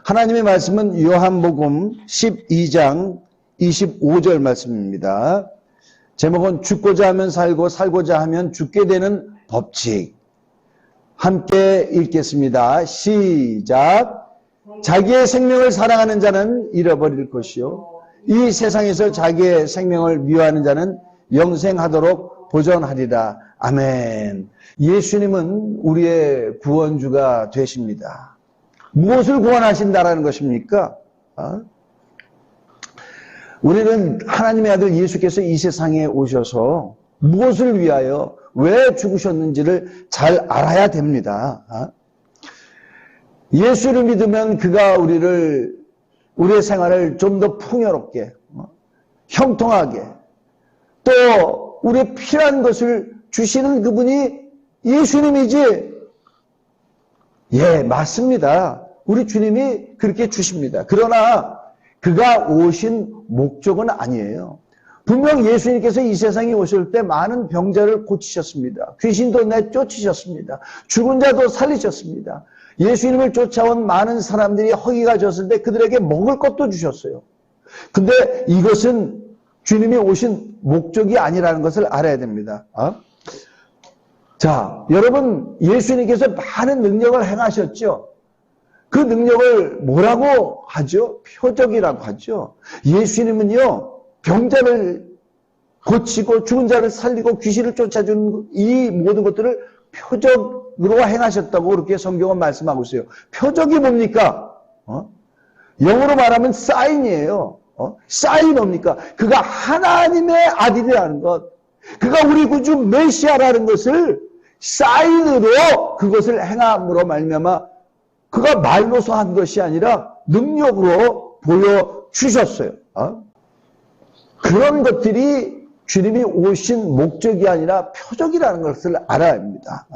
하나님의 말씀은 요한복음 12장 25절 말씀입니다. 제목은 죽고자 하면 살고 살고자 하면 죽게 되는 법칙. 함께 읽겠습니다. 시작. 자기의 생명을 사랑하는 자는 잃어버릴 것이요 이 세상에서 자기의 생명을 미워하는 자는 영생하도록 보존하리라. 아멘. 예수님은 우리의 구원주가 되십니다. 무엇을 구원하신다라는 것입니까? 우리는 하나님의 아들 예수께서 이 세상에 오셔서 무엇을 위하여 왜 죽으셨는지를 잘 알아야 됩니다. 예수를 믿으면 그가 우리의 생활을 좀 더 풍요롭게, 형통하게, 또 우리의 필요한 것을 주시는 그분이 예수님이지. 예, 맞습니다. 우리 주님이 그렇게 주십니다. 그러나 그가 오신 목적은 아니에요. 분명 예수님께서 이 세상에 오실 때 많은 병자를 고치셨습니다. 귀신도 내쫓으셨습니다. 죽은 자도 살리셨습니다. 예수님을 쫓아온 많은 사람들이 허기가 졌을 때 그들에게 먹을 것도 주셨어요. 근데 이것은 주님이 오신 목적이 아니라는 것을 알아야 됩니다. 자, 여러분, 예수님께서 많은 능력을 행하셨죠? 그 능력을 뭐라고 하죠? 표적이라고 하죠. 예수님은요, 병자를 고치고 죽은 자를 살리고 귀신을 쫓아주는 이 모든 것들을 표적으로 행하셨다고 그렇게 성경은 말씀하고 있어요. 표적이 뭡니까? 영어로 말하면 사인이에요. 사인이 뭡니까? 그가 하나님의 아들이라는 것, 그가 우리 구주 메시아라는 것을 사인으로 그것을 행함으로 말미암아 그가 말로서 한 것이 아니라 능력으로 보여주셨어요. 그런 것들이 주님이 오신 목적이 아니라 표적이라는 것을 알아야 합니다.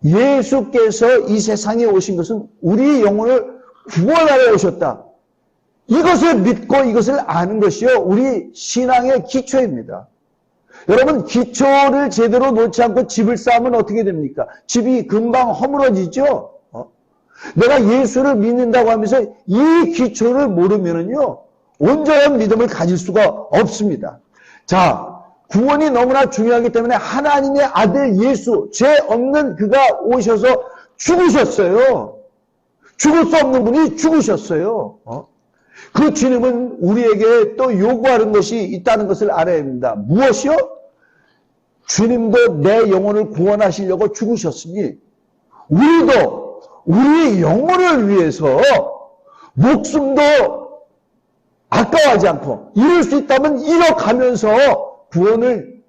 예수께서 이 세상에 오신 것은 우리 영혼을 구원하러 오셨다. 이것을 믿고 이것을 아는 것이요 우리 신앙의 기초입니다. 여러분, 기초를 제대로 놓지 않고 집을 쌓으면 어떻게 됩니까? 집이 금방 허물어지죠? 내가 예수를 믿는다고 하면서 이 기초를 모르면은요, 온전한 믿음을 가질 수가 없습니다. 자, 구원이 너무나 중요하기 때문에 하나님의 아들 예수, 죄 없는 그가 오셔서 죽으셨어요. 죽을 수 없는 분이 죽으셨어요. 그 주님은 우리에게 또 요구하는 것이 있다는 것을 알아야 합니다. 무엇이요? 주님도 내 영혼을 구원하시려고 죽으셨으니 우리도 우리의 영혼을 위해서 목숨도 아까워하지 않고 이룰 수 있다면 이뤄가면서 구원을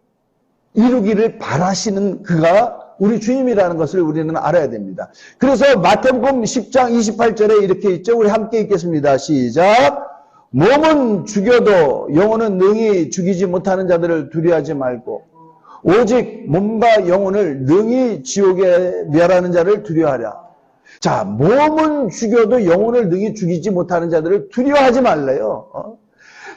이루기를 바라시는 그가 우리 주님이라는 것을 우리는 알아야 됩니다. 그래서 마태복음 10장 28절에 이렇게 있죠. 우리 함께 읽겠습니다. 시작. 몸은 죽여도 영혼은 능히 죽이지 못하는 자들을 두려워하지 말고 오직 몸과 영혼을 능히 지옥에 멸하는 자를 두려워하라. 자, 몸은 죽여도 영혼을 능히 죽이지 못하는 자들을 두려워하지 말래요.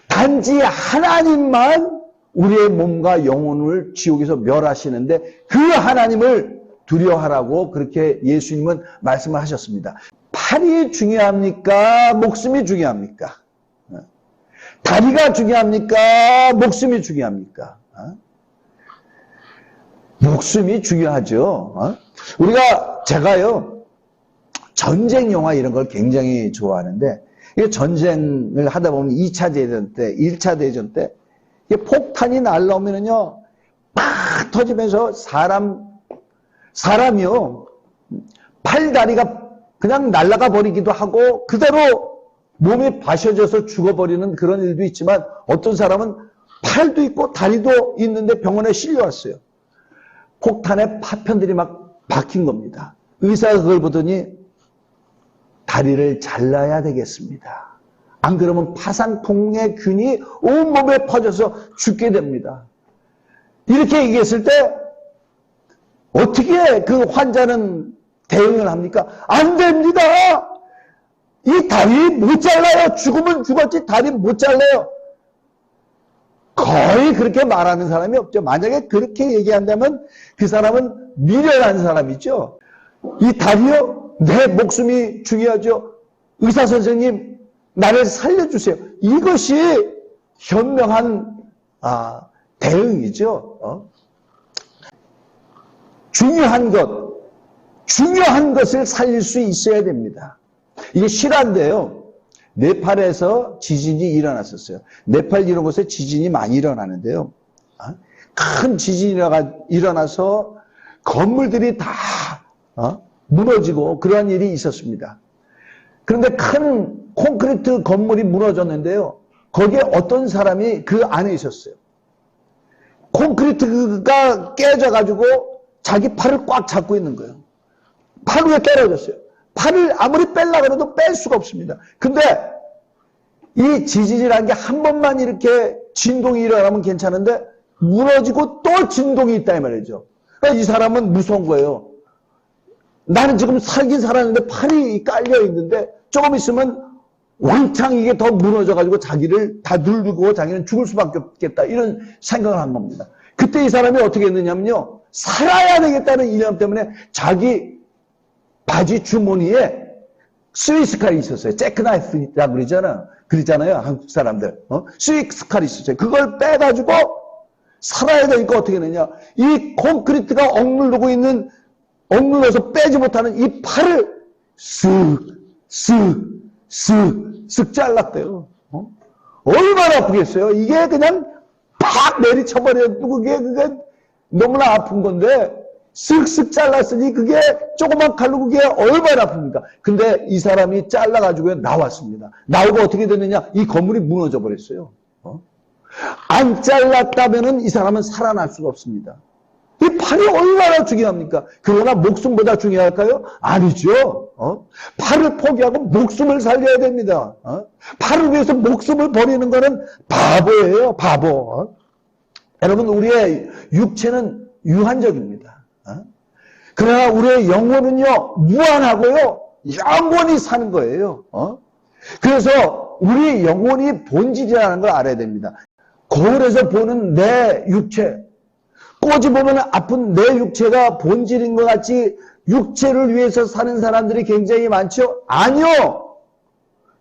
단지 하나님만 우리의 몸과 영혼을 지옥에서 멸하시는데 그 하나님을 두려워하라고 그렇게 예수님은 말씀을 하셨습니다. 팔이 중요합니까? 목숨이 중요합니까? 다리가 중요합니까? 목숨이 중요합니까? 목숨이 중요하죠. 제가요, 전쟁 영화 이런 걸 굉장히 좋아하는데, 전쟁을 하다 보면 2차 대전 때, 1차 대전 때, 폭탄이 날라오면은요, 팍 터지면서 사람이요, 팔다리가 그냥 날아가 버리기도 하고, 그대로 몸이 바셔져서 죽어버리는 그런 일도 있지만, 어떤 사람은 팔도 있고 다리도 있는데 병원에 실려왔어요. 폭탄에 파편들이 막 박힌 겁니다. 의사가 그걸 보더니, 다리를 잘라야 되겠습니다. 안 그러면 파상풍의 균이 온몸에 퍼져서 죽게 됩니다. 이렇게 얘기했을 때 어떻게 그 환자는 대응을 합니까? 안 됩니다. 이 다리 못 잘라요. 죽으면 죽었지 다리 못 잘라요. 거의 그렇게 말하는 사람이 없죠. 만약에 그렇게 얘기한다면 그 사람은 미련한 사람이죠. 이 다리요? 내 목숨이 중요하죠. 의사 선생님, 나를 살려주세요. 이것이 현명한 대응이죠. 중요한 것을 살릴 수 있어야 됩니다. 이게 실화인데요. 네팔에서 지진이 일어났었어요. 네팔 이런 곳에 지진이 많이 일어나는데요. 큰 지진이 일어나서 건물들이 다 무너지고 그러한 일이 있었습니다. 그런데 큰 콘크리트 건물이 무너졌는데요. 거기에 어떤 사람이 그 안에 있었어요. 콘크리트가 깨져가지고 자기 팔을 꽉 잡고 있는 거예요. 팔 위에 떨어졌어요. 팔을 아무리 뺄려고 해도 뺄 수가 없습니다. 근데 이 지진이라는 게 한 번만 이렇게 진동이 일어나면 괜찮은데 무너지고 또 진동이 있다 이 말이죠. 그러니까 이 사람은 무서운 거예요. 나는 지금 살긴 살았는데 팔이 깔려 있는데 조금 있으면 왕창 이게 더 무너져가지고 자기를 다 누르고 자기는 죽을 수밖에 없겠다 이런 생각을 한 겁니다. 그때 이 사람이 어떻게 했느냐면요. 살아야 되겠다는 이념 때문에 자기 바지 주머니에 스위스 칼이 있었어요. 잭나이프라고 그러잖아요. 한국 사람들. 스위스 칼이 있었어요. 그걸 빼가지고 살아야 되니까 어떻게 했느냐. 이 콘크리트가 억눌러서 빼지 못하는 이 팔을 쓱 잘랐대요. 얼마나 아프겠어요. 이게 그냥 팍 내리쳐버려도 그게 너무나 아픈 건데 쓱쓱 잘랐으니 그게 조그만 칼로 그게 얼마나 아픕니까? 근데 이 사람이 잘라가지고 나왔습니다. 나오고 어떻게 됐느냐? 이 건물이 무너져 버렸어요. 안 잘랐다면은 이 사람은 살아날 수가 없습니다. 이 팔이 얼마나 중요합니까? 그러나 목숨보다 중요할까요? 아니죠. 팔을 포기하고 목숨을 살려야 됩니다. 팔을 위해서 목숨을 버리는 거는 바보예요. 바보. 여러분, 우리의 육체는 유한적입니다. 그러나 우리의 영혼은요, 무한하고요, 영원히 사는 거예요. 그래서 우리 영혼이 본질이라는 걸 알아야 됩니다. 거울에서 보는 내 육체, 꼬집으면 아픈 내 육체가 본질인 것 같이 육체를 위해서 사는 사람들이 굉장히 많죠? 아니요!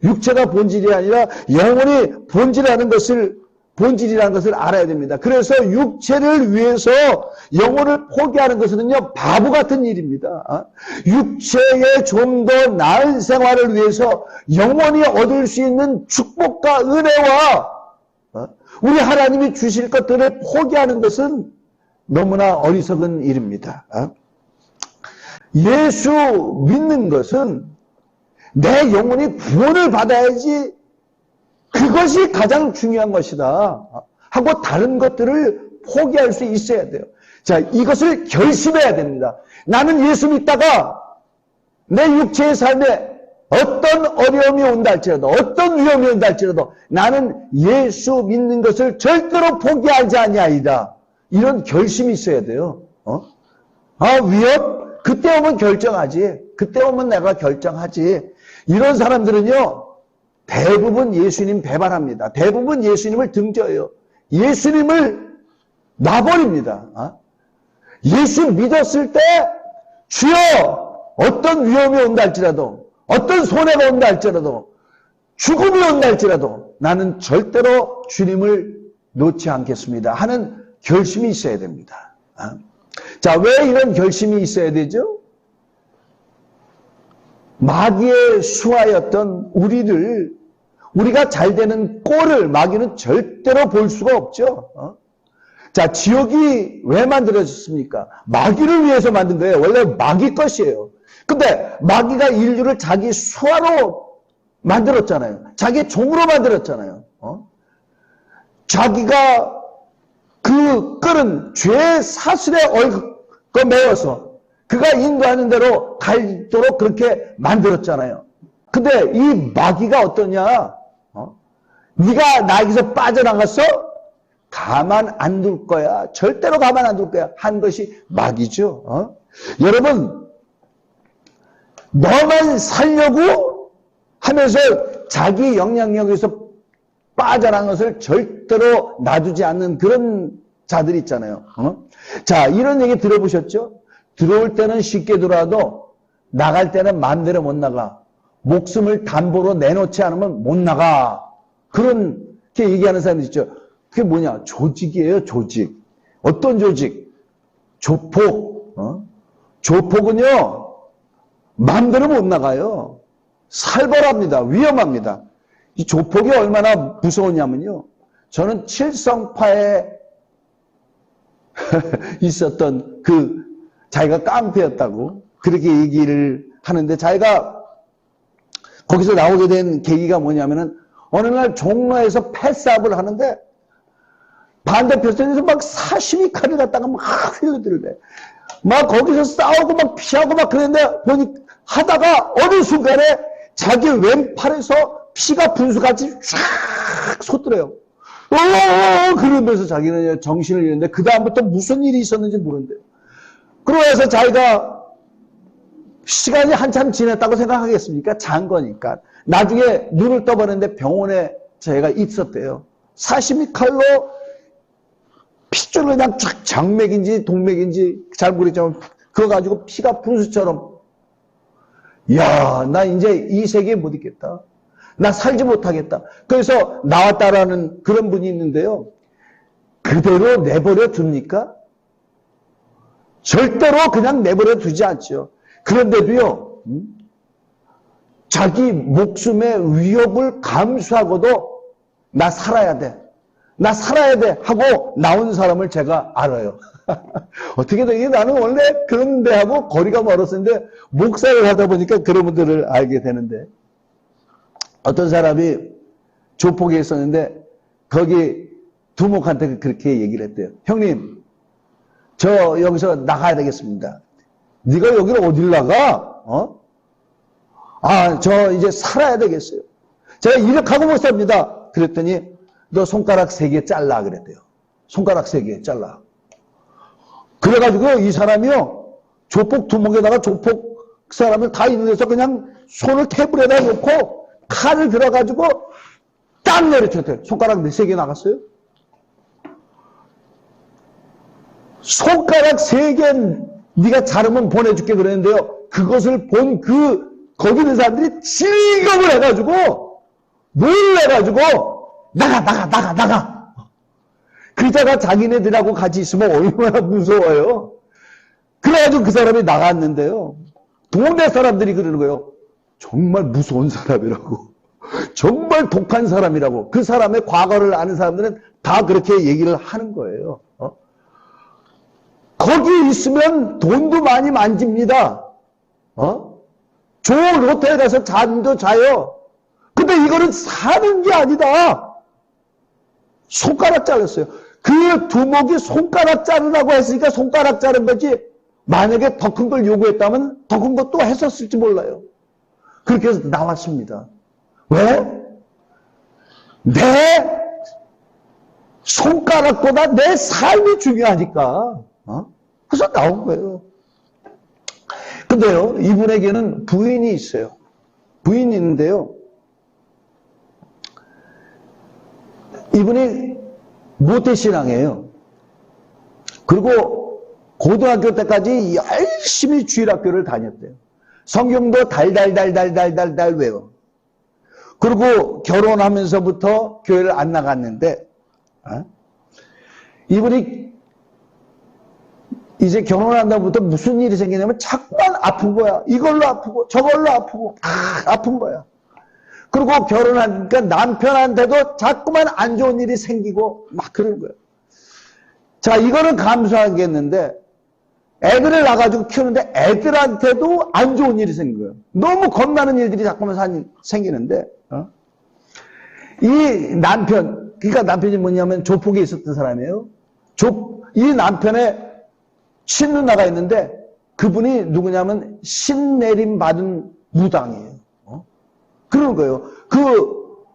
육체가 본질이 아니라 영혼이 본질이라는 것을 알아야 됩니다. 그래서 육체를 위해서 영혼을 포기하는 것은요, 바보 같은 일입니다. 육체의 좀 더 나은 생활을 위해서 영원히 얻을 수 있는 축복과 은혜와 우리 하나님이 주실 것들을 포기하는 것은 너무나 어리석은 일입니다. 예수 믿는 것은 내 영혼이 구원을 받아야지 그것이 가장 중요한 것이다 하고 다른 것들을 포기할 수 있어야 돼요. 자, 이것을 결심해야 됩니다. 나는 예수 믿다가 내 육체의 삶에 어떤 어려움이 온다 할지라도 어떤 위험이 온다 할지라도 나는 예수 믿는 것을 절대로 포기하지 아니하리다. 이런 결심이 있어야 돼요. 위험? 그때 오면 결정하지. 그때 오면 내가 결정하지. 이런 사람들은요, 대부분 예수님 배반합니다. 대부분 예수님을 등져요. 예수님을 놔버립니다. 예수 믿었을 때 주여 어떤 위험이 온다 할지라도 어떤 손해가 온다 할지라도 죽음이 온다 할지라도 나는 절대로 주님을 놓지 않겠습니다 하는 결심이 있어야 됩니다. 자, 왜 이런 결심이 있어야 되죠? 마귀의 수하였던 우리가 잘 되는 꼴을 마귀는 절대로 볼 수가 없죠. 자, 지옥이 왜 만들어졌습니까? 마귀를 위해서 만든 거예요. 원래 마귀 것이에요. 근데 마귀가 인류를 자기 수하로 만들었잖아요. 자기 종으로 만들었잖아요. 자기가 그 끓은 죄 사슬에 얽어 매어서 그가 인도하는 대로 갈도록 그렇게 만들었잖아요. 근데 이 마귀가 어떠냐? 네가 나에게서 빠져나가서 가만 안 둘 거야. 절대로 가만 안 둘 거야. 한 것이 마귀죠. 여러분, 너만 살려고 하면서 자기 영향력에서 빠져나간 것을 절대로 놔두지 않는 그런 자들이 있잖아요. 자, 이런 얘기 들어보셨죠? 들어올 때는 쉽게 들어와도 나갈 때는 마음대로 못 나가. 목숨을 담보로 내놓지 않으면 못 나가. 그렇게 얘기하는 사람이 있죠. 그게 뭐냐? 조직이에요, 조직. 어떤 조직? 조폭. 조폭은요, 마음대로 못 나가요. 살벌합니다. 위험합니다. 이 조폭이 얼마나 무서우냐면요. 저는 칠성파에 있었던 자기가 깡패였다고 그렇게 얘기를 하는데, 자기가 거기서 나오게 된 계기가 뭐냐면은 어느 날 종로에서 패싸움을 하는데 반대편에서 막 사시미 칼을 갖다가 막 흘러들대. 막 거기서 싸우고 막 피하고 막 그랬는데 하다가 어느 순간에 자기 왼팔에서 피가 분수같이 쫙 솟더래요. 그러면서 자기는 정신을 잃는데 그 다음부터 무슨 일이 있었는지 모른대요. 그러면서 자기가 시간이 한참 지났다고 생각하겠습니까? 잔 거니까. 나중에 눈을 떠보는데 병원에 제가 있었대요. 사시미 칼로 핏줄을 그냥 쫙 장맥인지 동맥인지 잘 모르겠지만 그거 가지고 피가 분수처럼. 이야, 나 이제 이 세계에 못 있겠다. 나 살지 못하겠다. 그래서 나왔다라는 그런 분이 있는데요. 그대로 내버려 둡니까? 절대로 그냥 내버려 두지 않죠. 그런데도요, 자기 목숨의 위협을 감수하고도 나 살아야 돼. 나 살아야 돼 하고 나온 사람을 제가 알아요. 어떻게 되게 나는 원래 그런데 하고 거리가 멀었었는데 목사를 하다 보니까 그런 분들을 알게 되는데, 어떤 사람이 조폭에 있었는데 거기 두목한테 그렇게 얘기를 했대요. 형님, 저 여기서 나가야 되겠습니다. 네가 여기를 어딜 나가? 저 이제 살아야 되겠어요. 제가 이렇게 하고 못 삽니다. 그랬더니 너 손가락 3개 잘라 그랬대요. 손가락 3개 잘라. 그래가지고 이 사람이요, 조폭 두목에다가 조폭 사람을 다 있는 데서 그냥 손을 테이블에다 놓고 칼을 들어가지고 딱 내려쳤대요. 손가락 3개 나갔어요. 손가락 3개 네가 자르면 보내줄게 그랬는데요. 그것을 본 거기 있는 사람들이 질겁을 해가지고 놀래가지고 나가. 그러다가 자기네들하고 같이 있으면 얼마나 무서워요. 그래가지고 그 사람이 나갔는데요. 동네 사람들이 그러는 거예요. 정말 무서운 사람이라고. 정말 독한 사람이라고. 그 사람의 과거를 아는 사람들은 다 그렇게 얘기를 하는 거예요. 거기 있으면 돈도 많이 만집니다. 좋은 호텔 가서 잠도 자요. 근데 이거는 사는 게 아니다. 손가락 잘랐어요. 그 두목이 손가락 자르라고 했으니까 손가락 자른 거지, 만약에 더 큰 걸 요구했다면 더 큰 것도 했었을지 몰라요. 그렇게 해서 나왔습니다. 왜? 내 손가락보다 내 삶이 중요하니까. 그래서 나온 거예요. 근데요, 이분에게는 부인이 있어요. 부인이 있는데요, 이분이 모태신앙이에요. 그리고 고등학교 때까지 열심히 주일학교를 다녔대요. 성경도 달달 외워. 그리고 결혼하면서부터 교회를 안 나갔는데, 이분이 이제 결혼한 다음부터 무슨 일이 생기냐면 자꾸만 아픈 거야. 이걸로 아프고 저걸로 아프고 아픈 거야. 그리고 결혼하니까 남편한테도 자꾸만 안 좋은 일이 생기고 막 그런 거예요. 자, 이거는 감수하겠는데, 애들을 낳아가지고 키우는데 애들한테도 안 좋은 일이 생긴 거예요. 너무 겁나는 일들이 자꾸만 생기는데, 이 남편, 그러니까 남편이 뭐냐면 조폭에 있었던 사람이에요. 이 남편의 친누나가 있는데 그분이 누구냐면 신내림 받은 무당이에요. 그런 거예요. 그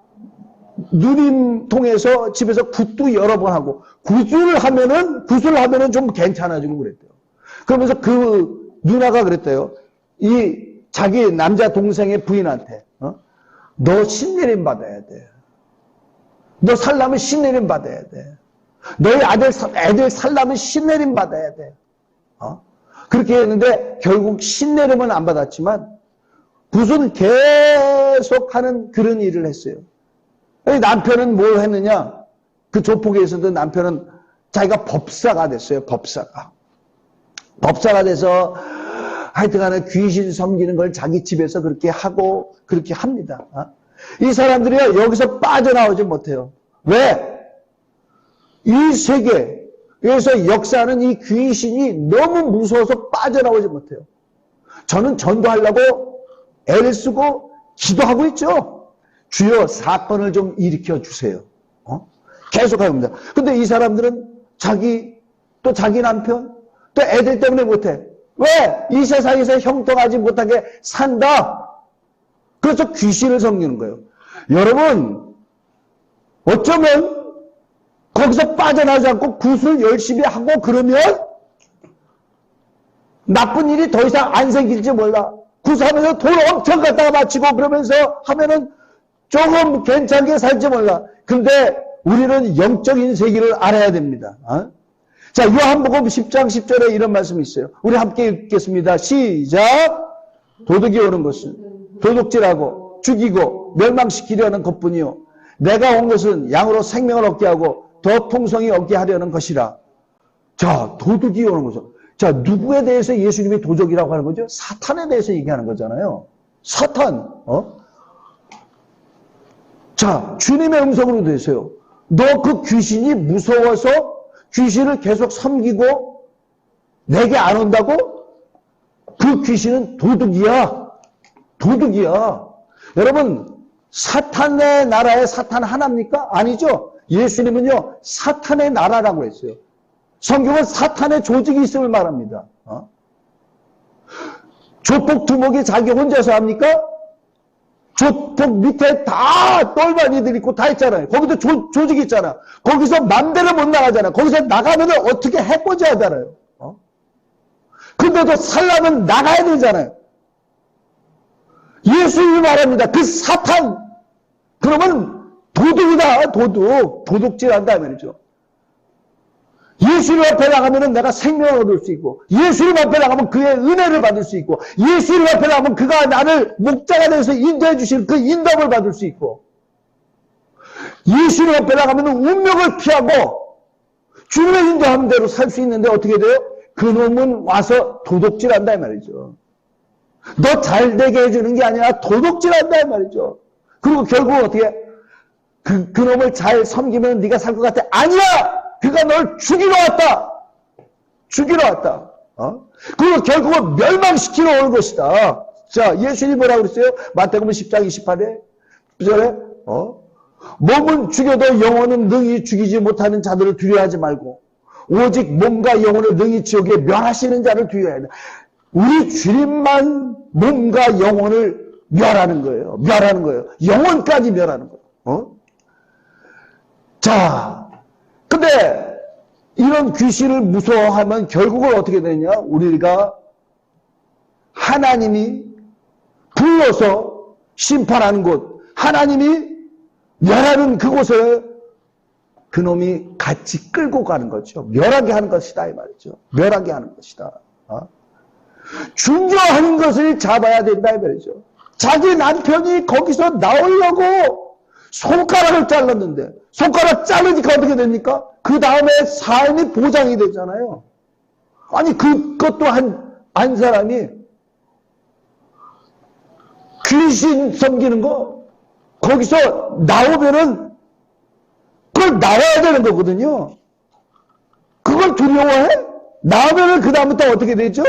누림 통해서 집에서 굿도 여러 번 하고 굿을 하면은 좀 괜찮아지고 그랬대요. 그러면서 그 누나가 그랬대요. 이 자기 남자 동생의 부인한테 너 신내림 받아야 돼. 너 살려면 신내림 받아야 돼. 너희 애들 살려면 신내림 받아야 돼. 그렇게 했는데 결국 신내림은 안 받았지만 굿은 계속하는 그런 일을 했어요. 남편은 뭘 했느냐? 그 조폭에서도 남편은 자기가 법사가 됐어요. 법사가 돼서 하여튼간에 귀신 섬기는 걸 자기 집에서 그렇게 하고 그렇게 합니다. 이 사람들이 여기서 빠져나오지 못해요. 왜? 이 세계에서 역사하는 이 귀신이 너무 무서워서 빠져나오지 못해요. 저는 전도하려고 애를 쓰고 기도하고 있죠. 주여 사건을 좀 일으켜 주세요. 계속 합니다. 근데 이 사람들은 자기 남편 또 애들 때문에 못해. 왜? 이 세상에서 형통하지 못하게 산다. 그래서 귀신을 섬기는 거예요. 여러분, 어쩌면 거기서 빠져나오지 않고 굿을 열심히 하고 그러면 나쁜 일이 더 이상 안 생길지 몰라. 굿하면서 돈 엄청 갖다가 바치고 그러면서 하면은 조금 괜찮게 살지 몰라. 근데 우리는 영적인 세계를 알아야 됩니다. 자, 요한복음 10장 10절에 이런 말씀이 있어요. 우리 함께 읽겠습니다. 시작. 도둑이 오는 것은 도둑질하고 죽이고 멸망시키려는 것뿐이요. 내가 온 것은 양으로 생명을 얻게 하고 더 풍성히 얻게 하려는 것이라. 자, 도둑이 오는 거죠. 자, 누구에 대해서 예수님이 도적이라고 하는 거죠? 사탄에 대해서 얘기하는 거잖아요. 사탄. 자, 주님의 음성으로 되세요. 너 그 귀신이 무서워서 귀신을 계속 섬기고 내게 안 온다고? 그 귀신은 도둑이야. 도둑이야. 여러분, 사탄의 나라에 사탄 하나입니까? 아니죠. 예수님은요, 사탄의 나라라고 했어요. 성경은 사탄의 조직이 있음을 말합니다. 조폭 두목이 자기 혼자서 합니까? 조폭 밑에 다 똘마니들 있고 다 있잖아요. 거기도 조직이 있잖아. 거기서 맘대로 못 나가잖아. 거기서 나가면 어떻게 해보지 하잖아요. 근데도 살려면 나가야 되잖아요. 예수님이 말합니다. 그 사탄, 그러면 도둑이다. 도둑질한다 말이죠. 예수님 앞에 나가면 내가 생명을 얻을 수 있고, 예수님 앞에 나가면 그의 은혜를 받을 수 있고, 예수님 앞에 나가면 그가 나를 목자가 돼서 인도해 주실 그 인도를 받을 수 있고, 예수님 앞에 나가면 운명을 피하고 주님의 인도하는 대로 살 수 있는데 어떻게 돼요? 그놈은 와서 도둑질한다 이 말이죠. 너 잘되게 해주는 게 아니라 도둑질한다 이 말이죠. 그리고 결국 어떻게 그놈을 잘 섬기면 네가 살 것 같아. 아니야! 그가 널 죽이러 왔다. 죽이러 왔다. 그리고 결국은 멸망시키러 올 것이다. 자, 예수님이 뭐라고 그랬어요? 마태복음 10장 28절에 몸은 죽여도 영혼은 능히 죽이지 못하는 자들을 두려워하지 말고 오직 몸과 영혼을 능히 지옥에 멸하시는 자를 두려워해야 한다. 우리 주님만 몸과 영혼을 멸하는 거예요. 멸하는 거예요. 영혼까지 멸하는 거예요. 자, 근데 이런 귀신을 무서워하면 결국은 어떻게 되냐? 우리가 하나님이 불러서 심판하는 곳, 하나님이 멸하는 그곳에 그놈이 같이 끌고 가는 거죠. 멸하게 하는 것이다 이 말이죠. 멸하게 하는 것이다. 중요한 것을 잡아야 된다 이 말이죠. 자기 남편이 거기서 나오려고 손가락을 잘랐는데 손가락 자르니까 어떻게 됩니까? 그 다음에 삶이 보장이 되잖아요. 아니 그것도 한 사람이 귀신 섬기는 거 거기서 나오면은 그걸 나와야 되는 거거든요. 그걸 두려워해? 나오면은 그 다음부터 어떻게 되죠?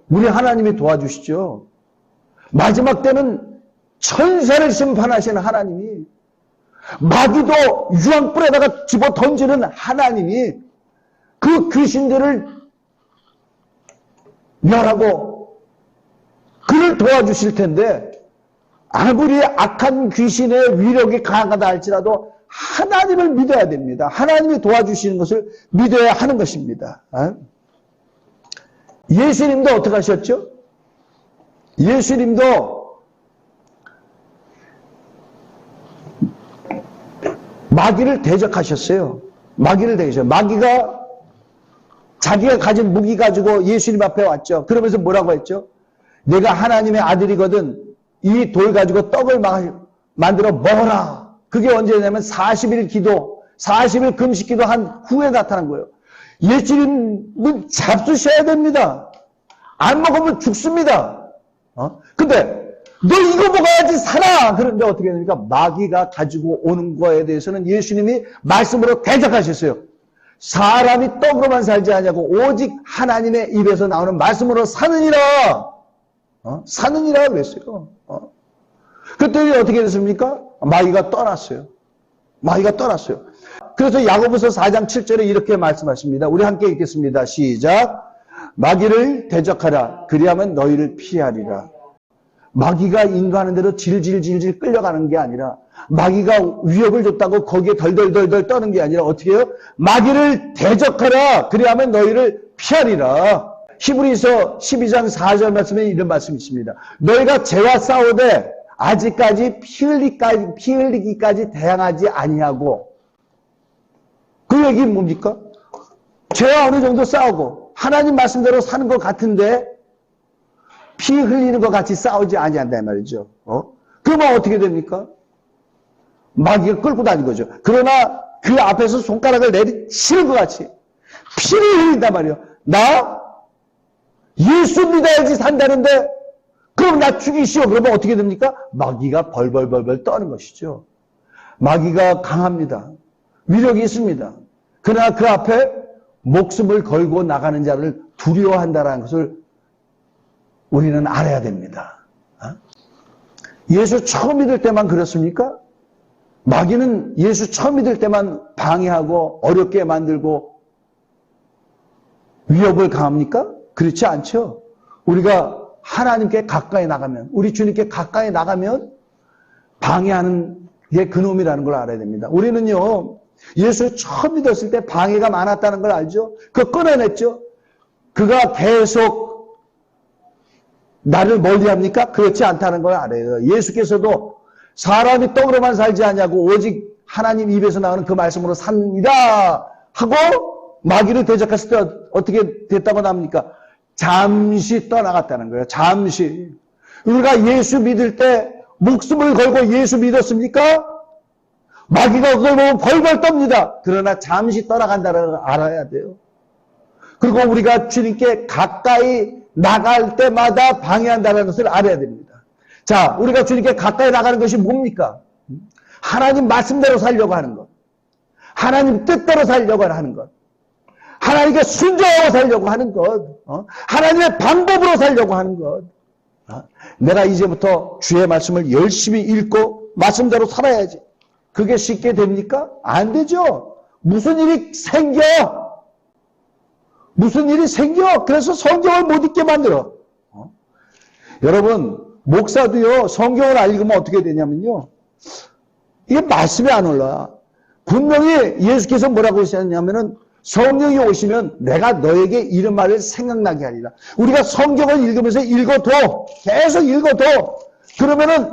우리 하나님이 도와주시죠. 마지막 때는 천사를 심판하시는 하나님이, 마귀도 유황불에다가 집어 던지는 하나님이 그 귀신들을 멸하고 그를 도와주실 텐데, 아무리 악한 귀신의 위력이 강하다 할지라도 하나님을 믿어야 됩니다. 하나님이 도와주시는 것을 믿어야 하는 것입니다. 예수님도 어떻게 하셨죠? 예수님도 마귀를 대적하셨어요. 마귀를 대적하셨어요. 마귀가 자기가 가진 무기 가지고 예수님 앞에 왔죠. 그러면서 뭐라고 했죠? 내가 하나님의 아들이거든. 이 돌 가지고 떡을 만들어 먹어라. 그게 언제냐면 40일 기도, 40일 금식 기도한 후에 나타난 거예요. 예수님은 잡수셔야 됩니다. 안 먹으면 죽습니다. 근데 너 이거 먹어야지 살아. 그런데 어떻게 됩니까? 마귀가 가지고 오는 거에 대해서는 예수님이 말씀으로 대적하셨어요. 사람이 떡으로만 살지 않냐고 오직 하나님의 입에서 나오는 말씀으로 사느니라. 사느니라 그랬어요. 그랬더니 어떻게 됐습니까? 마귀가 떠났어요. 마귀가 떠났어요. 그래서 야고보서 4장 7절에 이렇게 말씀하십니다. 우리 함께 읽겠습니다. 시작. 마귀를 대적하라. 그리하면 너희를 피하리라. 마귀가 인도하는 대로 질질질질 끌려가는 게 아니라 마귀가 위협을 줬다고 거기에 덜덜덜덜 떠는 게 아니라 어떻게 해요? 마귀를 대적하라. 그리하면 너희를 피하리라. 히브리서 12장 4절 말씀에 이런 말씀이 있습니다. 너희가 죄와 싸우되 아직까지 피 흘리기까지 대항하지 아니하고 그 얘기는 뭡니까? 죄와 어느 정도 싸우고 하나님 말씀대로 사는 것 같은데 피 흘리는 것 같이 싸우지 아니한다 이 말이죠. 그러면 어떻게 됩니까? 마귀가 끌고 다니는 거죠. 그러나 그 앞에서 손가락을 내리치는 것 같이 피를 흘린단 말이에요. 나 예수 믿어야지 산다는데 그럼 나 죽이시오. 그러면 어떻게 됩니까? 마귀가 벌벌벌벌 떠는 것이죠. 마귀가 강합니다. 위력이 있습니다. 그러나 그 앞에 목숨을 걸고 나가는 자를 두려워한다는 것을 우리는 알아야 됩니다. 예수 처음 믿을 때만 그렇습니까? 마귀는 예수 처음 믿을 때만 방해하고 어렵게 만들고 위협을 가합니까? 그렇지 않죠. 우리가 하나님께 가까이 나가면, 우리 주님께 가까이 나가면 방해하는 게 그놈이라는 걸 알아야 됩니다. 우리는요, 예수 처음 믿었을 때 방해가 많았다는 걸 알죠? 그거 끊어냈죠? 그가 계속 나를 멀리합니까? 그렇지 않다는 걸 알아요. 예수께서도 사람이 떡으로만 살지 않냐고 오직 하나님 입에서 나오는 그 말씀으로 삽니다 하고 마귀를 대적했을 때 어떻게 됐다고 나옵니까? 잠시 떠나갔다는 거예요. 잠시. 우리가 예수 믿을 때 목숨을 걸고 예수 믿었습니까? 마귀가 그걸 보면 벌벌 떱니다. 그러나 잠시 떠나간다는 걸 알아야 돼요. 그리고 우리가 주님께 가까이 나갈 때마다 방해한다는 것을 알아야 됩니다. 자, 우리가 주님께 가까이 나가는 것이 뭡니까? 하나님 말씀대로 살려고 하는 것. 하나님 뜻대로 살려고 하는 것. 하나님께 순종하고 살려고 하는 것. 하나님의 방법으로 살려고 하는 것. 내가 이제부터 주의 말씀을 열심히 읽고 말씀대로 살아야지. 그게 쉽게 됩니까? 안 되죠. 무슨 일이 생겨. 무슨 일이 생겨. 그래서 성경을 못 읽게 만들어. 여러분, 목사도요, 성경을 안 읽으면 어떻게 되냐면요. 이게 말씀이 안 올라. 분명히 예수께서 뭐라고 하셨냐면은 성령이 오시면 내가 너에게 이런 말을 생각나게 하리라. 우리가 성경을 읽으면서 읽어도, 계속 읽어도, 그러면은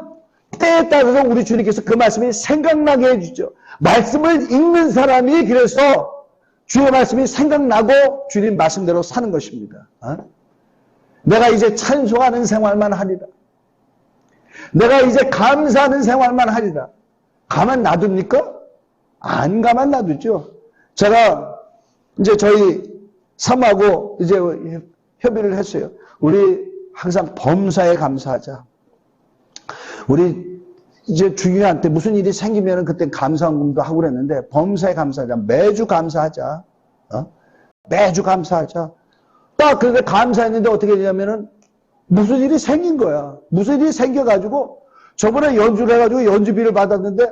때에 따라서 우리 주님께서 그 말씀이 생각나게 해주죠. 말씀을 읽는 사람이 그래서 주의 말씀이 생각나고 주님 말씀대로 사는 것입니다. 내가 이제 찬송하는 생활만 하리라. 내가 이제 감사하는 생활만 하리라. 가만 놔둡니까? 안 가만 놔두죠. 제가 이제 저희 사모하고 이제 협의를 했어요. 우리 항상 범사에 감사하자. 우리 이제 주님한테 무슨 일이 생기면 그때 감사헌금도 하고 그랬는데 범사에 감사하자. 매주 감사하자. 매주 감사하자. 딱 그런데 감사했는데 어떻게 되냐면은 무슨 일이 생긴 거야. 무슨 일이 생겨가지고 저번에 연주를 해가지고 연주비를 받았는데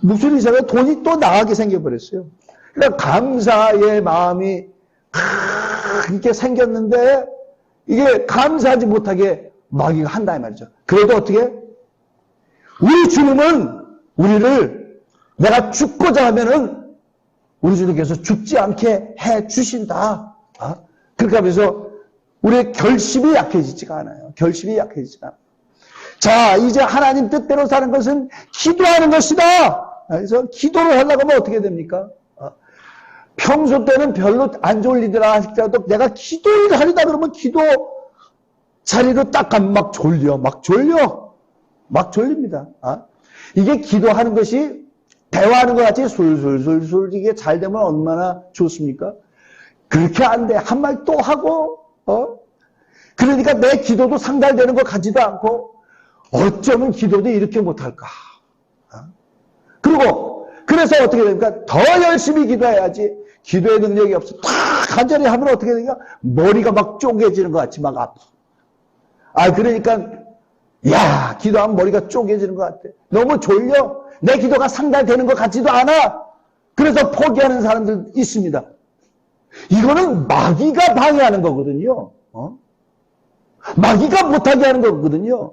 무슨 일이잖아요. 돈이 또 나가게 생겨버렸어요. 그러니까 감사의 마음이 이렇게 생겼는데 이게 감사하지 못하게 마귀가 한다 이 말이죠. 그래도 어떻게? 우리 주님은 우리를 내가 죽고자 하면은 우리 주님께서 죽지 않게 해 주신다. 그렇게 하면서 우리의 결심이 약해지지가 않아요. 결심이 약해지지가 않아요. 자, 이제 하나님 뜻대로 사는 것은 기도하는 것이다. 그래서 기도를 하려고 하면 어떻게 됩니까? 평소 때는 별로 안 좋을 일이라 할지라도 내가 기도를 하려다 그러면 기도 자리로 딱 가면 막 졸립니다. 이게 기도하는 것이 대화하는 것 같이 술술술술 이게 잘 되면 얼마나 좋습니까? 그렇게 안 돼. 한 말 또 하고, 그러니까 내 기도도 상달되는 것 같지도 않고, 어쩌면 기도도 이렇게 못할까. 그리고, 그래서 어떻게 됩니까? 더 열심히 기도해야지. 기도의 능력이 없어. 탁 간절히 하면 어떻게 되니까? 머리가 막 쪼개지는 것 같이 막 아파. 그러니까, 야, 기도하면 머리가 쪼개지는 것 같아. 너무 졸려. 내 기도가 상달되는 것 같지도 않아. 그래서 포기하는 사람들 있습니다. 이거는 마귀가 방해하는 거거든요. 마귀가 못하게 하는 거거든요.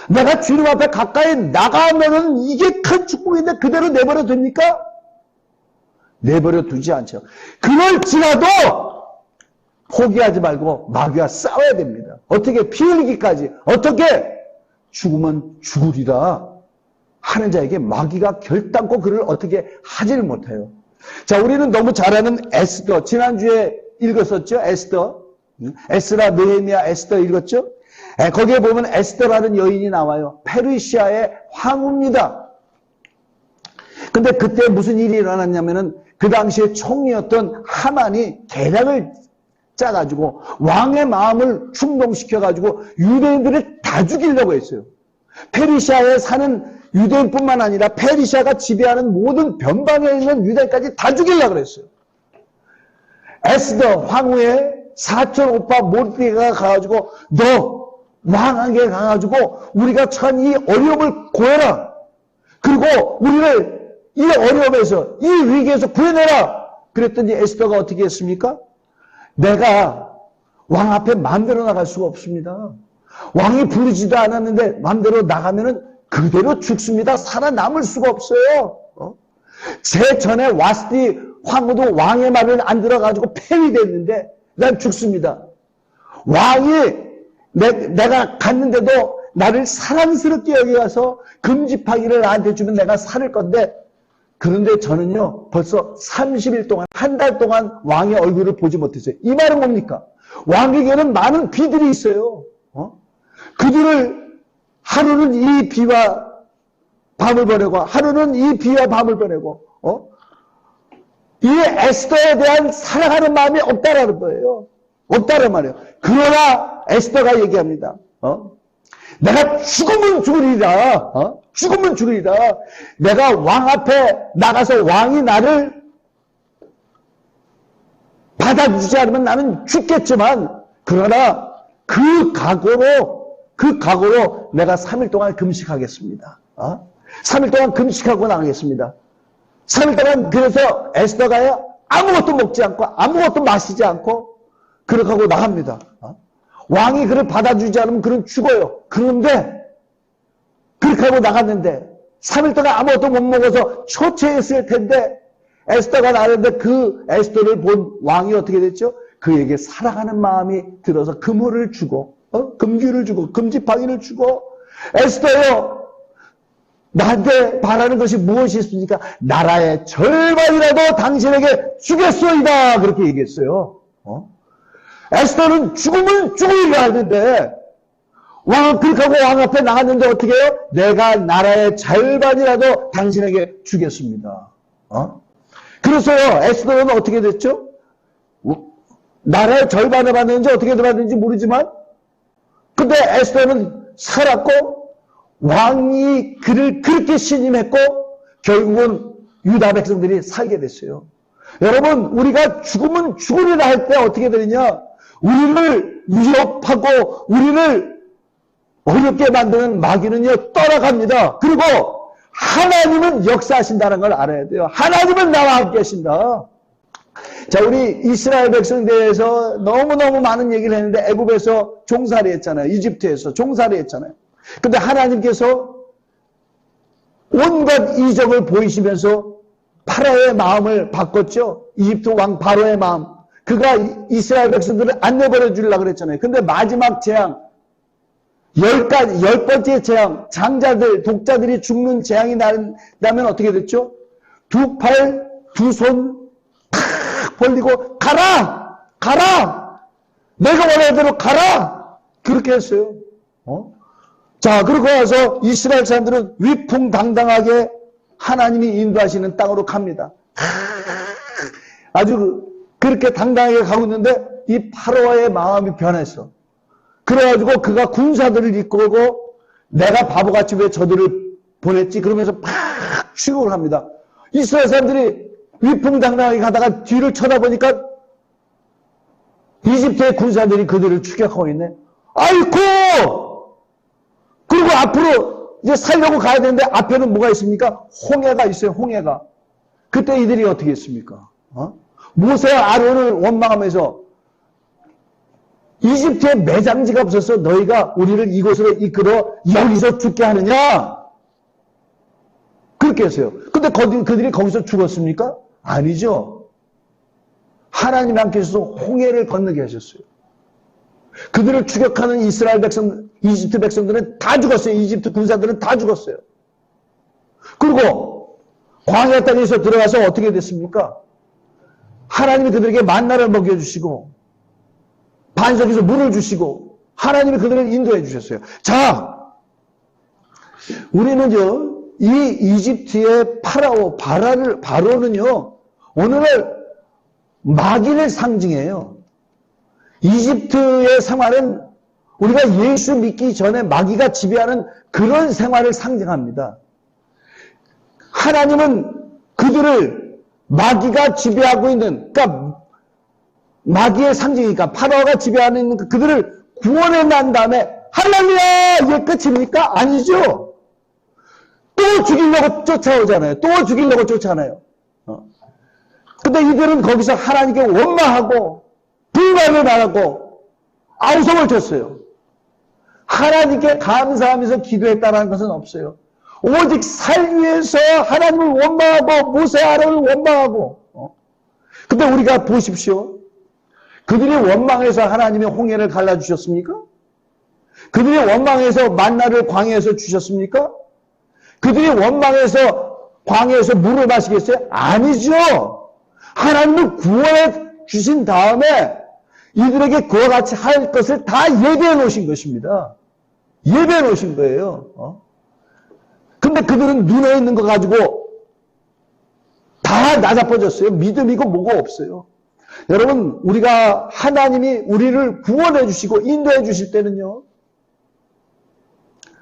내가 주님 앞에 가까이 나가면은 이게 큰 축복인데 그대로 내버려 둡니까? 내버려 두지 않죠. 그럴지라도 포기하지 말고 마귀와 싸워야 됩니다. 어떻게? 피 흘리기까지. 어떻게? 죽으면 죽으리라 하는 자에게 마귀가 결단코 그를 어떻게 하지를 못해요. 자, 우리는 너무 잘 아는 에스더, 지난주에 읽었었죠? 에스라, 느헤미야, 에스더 읽었죠? 거기에 보면 에스더라는 여인이 나와요. 페르시아의 황후입니다. 근데 그때 무슨 일이 일어났냐면은 그 당시에 총리였던 하만이 계략을 짜가지고 왕의 마음을 충동시켜가지고 유대인들을 다 죽이려고 했어요. 페르시아에 사는 유대인뿐만 아니라 페르시아가 지배하는 모든 변방에 있는 유대인까지 다 죽이려고 그랬어요. 에스더 황후의 사촌 오빠 모르드게가 가가지고 너 왕에게 가가지고 우리가 처한 이 어려움을 고해라. 그리고 우리를 이 어려움에서 이 위기에서 구해내라. 그랬더니 에스더가 어떻게 했습니까? 내가 왕 앞에 마음대로 나갈 수가 없습니다. 왕이 부르지도 않았는데 마음대로 나가면은 그대로 죽습니다. 살아남을 수가 없어요. 제 전에 와스디 황후도 왕의 말을 안 들어가지고 폐위됐는데 난 죽습니다. 왕이 내가 갔는데도 나를 사랑스럽게 여기가서 금지파기를 나한테 주면 내가 살을 건데 그런데 저는요 벌써 30일 동안 한 달 동안 왕의 얼굴을 보지 못했어요. 이 말은 뭡니까? 왕에게는 많은 비들이 있어요. 그들을 하루는 이 비와 밤을 보내고 하루는 이 비와 밤을 보내고 이 에스더에 대한 사랑하는 마음이 없다라는 거예요. 없다란 말이에요. 그러나 에스더가 얘기합니다. 내가 죽으면 죽으리라. 죽으면 죽으리라. 내가 왕 앞에 나가서 왕이 나를 받아주지 않으면 나는 죽겠지만 그러나 그 각오로 내가 3일 동안 금식하겠습니다. 3일 동안 금식하고 나가겠습니다. 3일 동안 그래서 에스더가 아무것도 먹지 않고 아무것도 마시지 않고 그렇게 하고 나갑니다. 왕이 그를 받아주지 않으면 그는 죽어요. 그런데 그렇게 하고 나갔는데 3일 동안 아무것도 못 먹어서 초췌했을 텐데 에스더가 나왔는데 그 에스더를 본 왕이 어떻게 됐죠? 그에게 사랑하는 마음이 들어서 금호를 주고 금규를 주고 금지팡이를 주고 에스더요 나한테 바라는 것이 무엇이 있습니까? 나라의 절반이라도 당신에게 주겠소이다 그렇게 얘기했어요. 에스더는 죽으면 죽으리라 하는데 그렇게 하고 왕 앞에 나갔는데 어떻게 해요? 내가 나라의 절반이라도 당신에게 주겠습니다. 그래서요 에스더는 어떻게 됐죠? 나라의 절반을 받는지 어떻게 받는지 모르지만 근데 에스더는 살았고 왕이 그를 그렇게 신임했고 결국은 유다 백성들이 살게 됐어요. 여러분 우리가 죽으면 죽으리라 할 때 어떻게 되느냐? 우리를 위협하고 우리를 어렵게 만드는 마귀는요 떠나갑니다. 그리고 하나님은 역사하신다는 걸 알아야 돼요. 하나님은 나와 함께 하신다. 자, 우리 이스라엘 백성들에서 너무너무 많은 얘기를 했는데 애굽에서 종살이 했잖아요. 이집트에서 종살이 했잖아요. 근데 하나님께서 온갖 이적을 보이시면서 파라오의 마음을 바꿨죠. 이집트 왕 바로의 마음. 그가 이스라엘 백성들을 안 내버려 주려고 그랬잖아요. 근데 마지막 재앙, 10번째 재앙, 장자들, 독자들이 죽는 재앙이 나면 어떻게 됐죠? 두 팔, 두 손 탁 벌리고 가라! 가라! 내가 원하는 대로 가라! 그렇게 했어요. 자, 그러고 와서 이스라엘 사람들은 위풍당당하게 하나님이 인도하시는 땅으로 갑니다. 아주 그렇게 당당하게 가고 있는데 이 파로와의 마음이 변했어. 그래가지고 그가 군사들을 이끌고 내가 바보같이 왜 저들을 보냈지? 그러면서 팍 추격을 합니다. 이스라엘 사람들이 위풍당당하게 가다가 뒤를 쳐다보니까 이집트의 군사들이 그들을 추격하고 있네. 아이고! 그리고 앞으로 이제 살려고 가야 되는데 앞에는 뭐가 있습니까? 홍해가 있어요, 홍해가. 그때 이들이 어떻게 했습니까? 모세와 아론을 원망하면서 이집트에 매장지가 없어서 너희가 우리를 이곳으로 이끌어 여기서 죽게 하느냐? 그렇게 했어요. 근데 그들이 거기서 죽었습니까? 아니죠. 하나님께서 홍해를 건너게 하셨어요. 그들을 추격하는 이집트 백성들은 다 죽었어요. 이집트 군사들은 다 죽었어요. 그리고 광야 땅에서 들어가서 어떻게 됐습니까? 하나님이 그들에게 만나를 먹여주시고 반석에서 물을 주시고 하나님이 그들을 인도해 주셨어요. 자, 우리는요, 이 이집트의 바로는요, 오늘날 마귀를 상징해요. 이집트의 생활은 우리가 예수 믿기 전에 마귀가 지배하는 그런 생활을 상징합니다. 하나님은 그들을 마귀가 지배하고 있는, 그러니까 마귀의 상징이니까 파라오가 지배하는 그들을 구원해 난 다음에 할렐루야! 이게 끝입니까? 아니죠. 또 죽이려고 쫓아오잖아요. 또 죽이려고 쫓아나요. 근데 이들은 거기서 하나님께 원망하고 불만을 말하고 아우성을 쳤어요. 하나님께 감사하면서 기도했다는 것은 없어요. 오직 살 위해서 하나님을 원망하고 모세 아론을 원망하고. 근데 우리가 보십시오. 그들이 원망해서 하나님의 홍해를 갈라주셨습니까? 그들이 원망해서 만나를 광야에서 주셨습니까? 그들이 원망해서 광야에서 물을 마시겠어요? 아니죠. 하나님은 구원해 주신 다음에 이들에게 그와 같이 할 것을 다 예배해 놓으신 것입니다. 예배해 놓으신 거예요. 근데 그들은 눈에 있는 거 가지고 다 나자빠졌어요. 믿음이고 뭐가 없어요. 여러분, 우리가 하나님이 우리를 구원해 주시고 인도해 주실 때는요,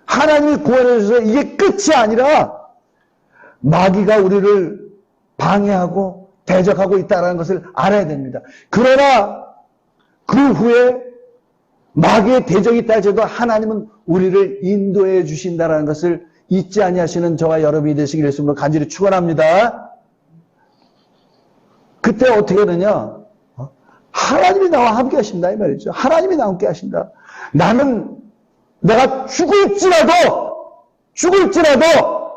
하나님이 구원해 주셔서 이게 끝이 아니라 마귀가 우리를 방해하고 대적하고 있다는 것을 알아야 됩니다. 그러나 그 후에 마귀의 대적이 있다 해도 하나님은 우리를 인도해 주신다는 것을 잊지 아니하시는 저와 여러분이 되시기를 예수님으로 간절히 축원합니다. 그때 어떻게 되냐? 하나님이 나와 함께 하신다 이 말이죠. 하나님이 나와 함께 하신다. 나는 내가 죽을지라도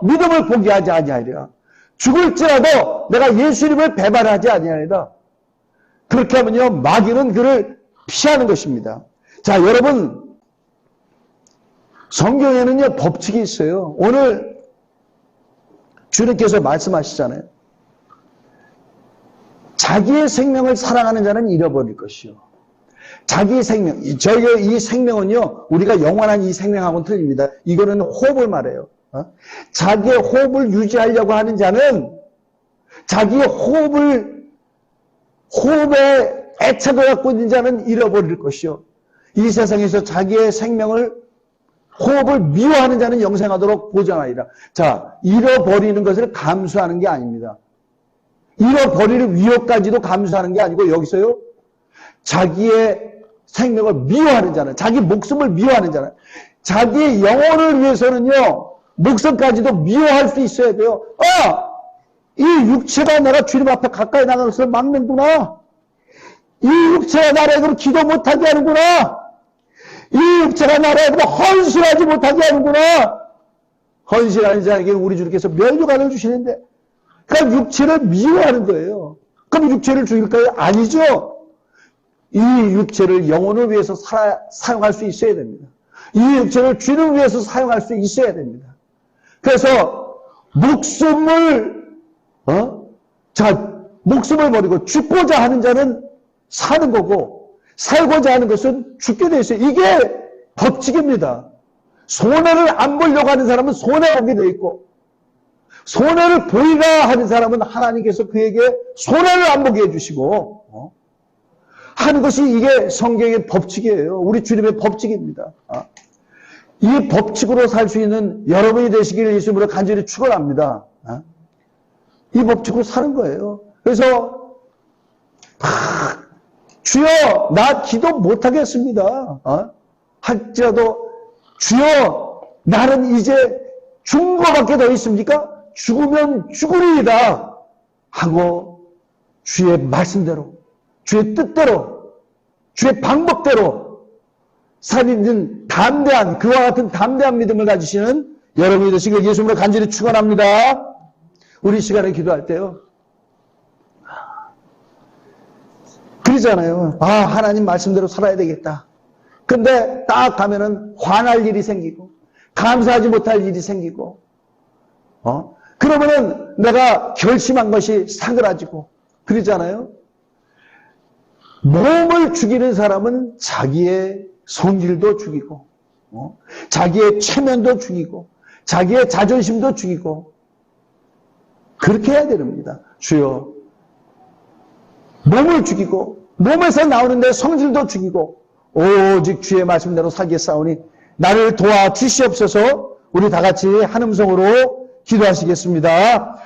믿음을 포기하지 아니하리라. 죽을지라도 내가 예수님을 배반하지 아니하리라. 그렇게 하면요, 마귀는 그를 피하는 것입니다. 자, 여러분, 성경에는요, 법칙이 있어요. 오늘 주님께서 말씀하시잖아요. 자기의 생명을 사랑하는 자는 잃어버릴 것이요. 자기의 생명, 저희의 이 생명은요, 우리가 영원한 이 생명하고는 틀립니다. 이거는 호흡을 말해요. 자기의 호흡을 유지하려고 하는 자는 자기의 호흡에 애착을 갖고 있는 자는 잃어버릴 것이요. 이 세상에서 자기의 생명을, 호흡을 미워하는 자는 영생하도록 보장하리라. 자, 잃어버리는 것을 감수하는 게 아닙니다. 잃어버리는 위협까지도 감수하는 게 아니고 여기서요, 자기의 생명을 미워하는 자는, 자기 목숨을 미워하는 자는, 자기의 영혼을 위해서는요, 목숨까지도 미워할 수 있어야 돼요. 이 육체가 내가 주님 앞에 가까이 나가는 것을 막는구나. 이 육체가 나를 기도 못하게 하는구나. 이 육체가 나를 헌신하지 못하게 하는구나. 헌신하는 자에게 우리 주님께서 면류관을 주시는데, 그러니까 육체를 미워하는 거예요. 그럼 육체를 죽일까요? 아니죠. 이 육체를 영혼을 위해서 사용할 수 있어야 됩니다. 이 육체를 주를 위해서 사용할 수 있어야 됩니다. 그래서 목숨을 버리고 죽고자 하는 자는 사는 거고, 살고자 하는 것은 죽게 돼 있어요. 이게 법칙입니다. 손해를 안 보려고 하는 사람은 손해보게 돼 있고, 손해를 보이라 하는 사람은 하나님께서 그에게 손해를 안 보게 해주시고 하는 것이 이게 성경의 법칙이에요. 우리 주님의 법칙입니다. 이 법칙으로 살 수 있는 여러분이 되시기를 예수님으로 간절히 축원합니다. 이 법칙으로 사는 거예요. 그래서 주여 나 기도 못하겠습니다. 할지라도 주여 나는 이제 죽은 것밖에 더 있습니까? 죽으면 죽으리이다 하고 주의 말씀대로, 주의 뜻대로, 주의 방법대로 살아있는 담대한, 그와 같은 담대한 믿음을 가지시는 여러분이 되시길 예수님으로 간절히 축원합니다. 우리 시간에 기도할 때요, 그러잖아요. 하나님 말씀대로 살아야 되겠다. 근데 딱 가면은 화날 일이 생기고 감사하지 못할 일이 생기고 그러면은 내가 결심한 것이 사그라지고 그러잖아요. 몸을 죽이는 사람은 자기의 성질도 죽이고 자기의 체면도 죽이고 자기의 자존심도 죽이고 그렇게 해야 됩니다. 주여 몸을 죽이고 몸에서 나오는 내 성질도 죽이고 오직 주의 말씀대로 살겠사오니 나를 도와주시옵소서. 우리 다 같이 한 음성으로 기도하시겠습니다.